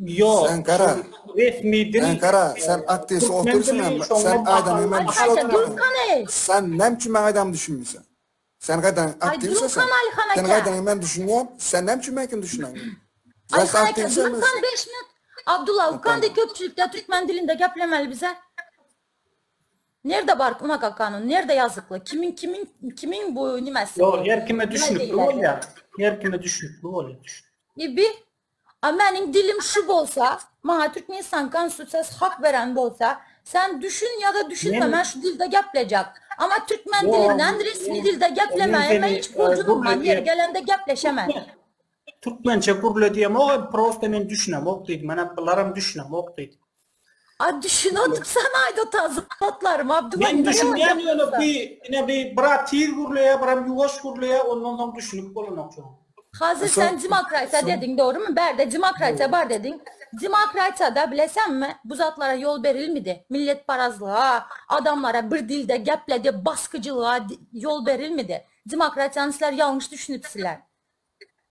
Yok. Sen kara. Resmi dil. Sen kara. Sen aktivist oturursun ama sen adam hemen Ayşe düşünüyorsun. Durkan Sen nem için ben adam düşünmüyorsun. Sen kadar aktivistsin sen. Durkan Ayhan Sen aka. kadar hemen düşünüyorsun. Sen nem için ben kim düşünüyorsun? Ayhan aka Durkan 5 minut. Abdullah Ukan de köpçülükte Türkmen dilinde geplemeli bize. Nerede var Unak kanun? Nerede yazıklı? Kimin bu nimesi? Yok, her kime düşünüp bu ol ya. Her kime düşünüp bu ol ya. Bir benim dilim şu olsa, bana Türkmenistan konstitusiyası hak veren olsa, sen düşün ya da düşünme, ben şu dilde geplecek. Ama Türkmen dilinden resmi dilde geplemeye ben hiç borcunum var. Yer gelende gepleşemem. Türkmençe kurulu diyem, o proste men düşünem, ok deydim. Ben bularım düşünem, ok deydim. Düşünüyorduk sana ayda tazıklatlarım Abdullah. Ben düşünmeyen yönü bir bırak tir kuruluya, bırak yuvaş kuruluya, ondan düşünüp olun. Hazır sen demokrasiya dedin, doğru mu? Berde demokrasiya var dedin. Demokrasiyada bilesen mi? Bu zatlara yol verilmedi. Millet parazlığa, adamlara bir dilde gepledi, baskıcılığa yol verilmedi. Demokrasiyanı sizler yanlış düşünüpsüler.